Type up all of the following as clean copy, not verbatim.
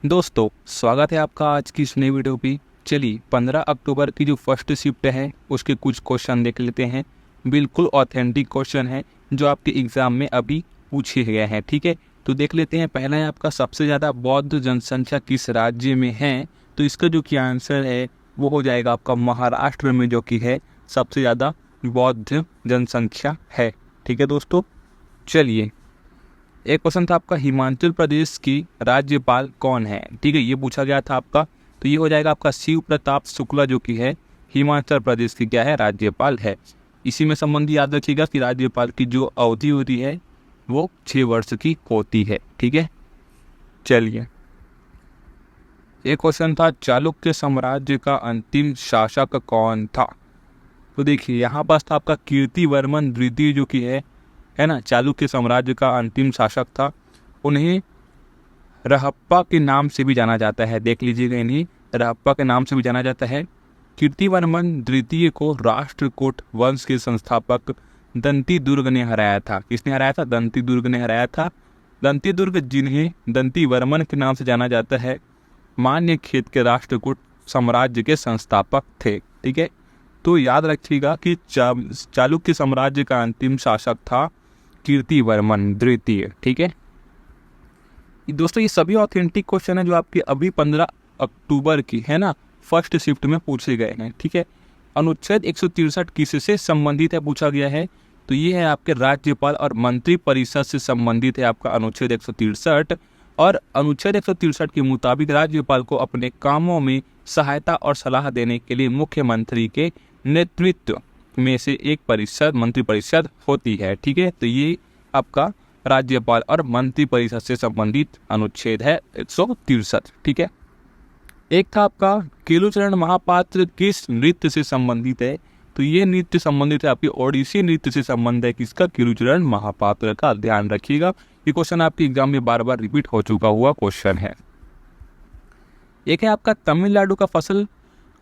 दोस्तों, स्वागत है आपका आज की इस नई वीडियो पे। चलिए 15 अक्टूबर की जो फर्स्ट शिफ्ट है उसके कुछ क्वेश्चन देख लेते हैं। बिल्कुल ऑथेंटिक क्वेश्चन है जो आपके एग्ज़ाम में अभी पूछे गए हैं। ठीक है, तो देख लेते हैं। पहला है आपका, सबसे ज़्यादा बौद्ध जनसंख्या किस राज्य में है? तो इसका जो कि आंसर है वो हो जाएगा आपका महाराष्ट्र में, जो कि है सबसे ज़्यादा बौद्ध जनसंख्या है। ठीक है दोस्तों, चलिए एक क्वेश्चन था आपका, हिमाचल प्रदेश की राज्यपाल कौन है? ठीक है, ये पूछा गया था आपका। तो ये हो जाएगा आपका शिव प्रताप शुक्ला, जो कि है हिमाचल प्रदेश की क्या है, राज्यपाल है। इसी में संबंधी याद रखिएगा कि राज्यपाल की जो अवधि होती है वो 6 वर्ष की होती है। ठीक है, चलिए एक क्वेश्चन था, चालुक्य साम्राज्य का अंतिम शासक कौन था? तो देखिए यहाँ पास था आपका कीर्तिवर्मन द्वितीय, जो कि है ना, चालुक्य साम्राज्य का अंतिम शासक था। उन्हें रहप्पा के नाम से भी जाना जाता है। देख लीजिएगा, इन्हें रहप्पा के नाम से भी जाना जाता है। कीर्तिवर्मन द्वितीय को राष्ट्रकूट वंश के संस्थापक दंती दुर्ग ने हराया था। किसने हराया था? दंती दुर्ग ने हराया था। दंती दुर्ग, जिन्हें दंतीवर्मन के नाम से जाना जाता है, मान्य खेत के राष्ट्रकूट साम्राज्य के संस्थापक थे। ठीक है, तो याद रखिएगा कि चालुक्य साम्राज्य का अंतिम शासक था कीर्तिवर्मन द्वितीय। ठीक है दोस्तों, ये सभी ऑथेंटिक क्वेश्चन है जो आपके अभी 15 अक्टूबर की है ना फर्स्ट शिफ्ट में पूछे गए हैं। ठीक है, अनुच्छेद 163 किससे संबंधित है पूछा गया है? तो ये है आपके राज्यपाल और मंत्री परिषद से संबंधित है आपका अनुच्छेद 163। और अनुच्छेद 163 के मुताबिक राज्यपाल को अपने कामों में सहायता और सलाह देने के लिए मुख्यमंत्री के नेतृत्व में से एक परिषद, मंत्री परिषद होती है। ठीक है, तो ये आपका राज्यपाल और मंत्री परिषद से संबंधित अनुच्छेद है 163। ठीक है, एक था आपका, केलुचरण महापात्र किस नृत्य से संबंधित है? तो ये नृत्य संबंधित है आपकी ओडिसी नृत्य से संबंध है किसका? केलुचरण महापात्र का। ध्यान रखिएगा, ये क्वेश्चन आपके एग्जाम में बार बार रिपीट हो चुका हुआ क्वेश्चन है। एक है आपका, तमिलनाडु का फसल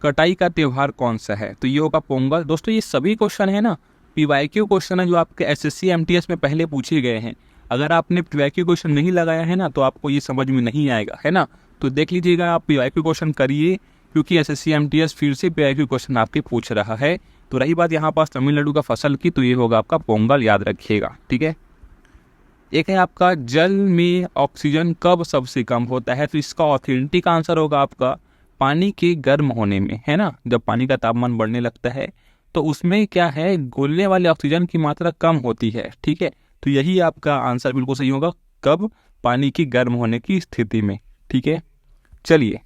कटाई का त्योहार कौन सा है? तो ये होगा पोंगल। दोस्तों, ये सभी क्वेश्चन है ना पीवाईक्यू क्वेश्चन है जो आपके एसएससी एमटीएस में पहले पूछे गए हैं। अगर आपने पीवाईक्यू क्वेश्चन नहीं लगाया है ना तो आपको ये समझ में नहीं आएगा, है ना। तो देख लीजिएगा, आप पीवाईक्यू क्वेश्चन करिए, क्योंकि एसएससी एमटीएस फिर से पीवाईक्यू क्वेश्चन आपके पूछ रहा है। तो रही बात यहाँ पास तमिलनाडु का फसल की, तो ये होगा आपका पोंगल, याद रखिएगा। ठीक है, एक है आपका, जल में ऑक्सीजन कब सबसे कम होता है? तो इसका ऑथेंटिक आंसर होगा आपका पानी के गर्म होने में, है ना। जब पानी का तापमान बढ़ने लगता है तो उसमें क्या है, घुलने वाले ऑक्सीजन की मात्रा कम होती है। ठीक है, तो यही आपका आंसर बिल्कुल सही होगा, कब? पानी की गर्म होने की स्थिति में। ठीक है, चलिए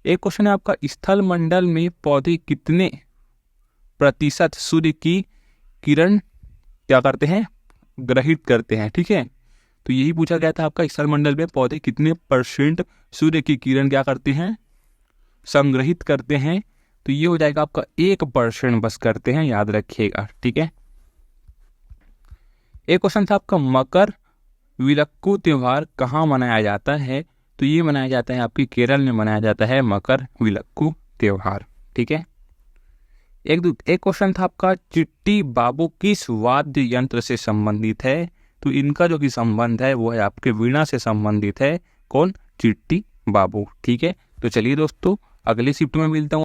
एक क्वेश्चन है आपका, स्थल मंडल में पौधे कितने प्रतिशत सूर्य की किरण क्या करते हैं, ग्रहित करते हैं? ठीक है, तो यही पूछा गया था आपका, स्थल मंडल में पौधे कितने परसेंट सूर्य की किरण क्या करते हैं, संग्रहित करते हैं? तो ये हो जाएगा आपका 1% बस करते हैं, याद रखिएगा। ठीक है, एक क्वेश्चन था आपका, मकर विलक्कू त्योहार कहाँ मनाया जाता है? तो ये मनाया जाता है आपकी केरल में मनाया जाता है मकर विलक्कू त्योहार। ठीक है, एक क्वेश्चन था आपका, चिट्टी बाबू किस वाद्य यंत्र से संबंधित है? तो इनका जो कि संबंध है वो है आपके वीणा से संबंधित है। कौन? चिट्टी बाबू। ठीक है, तो चलिए दोस्तों, अगली शिफ्ट में मिलता हूँ।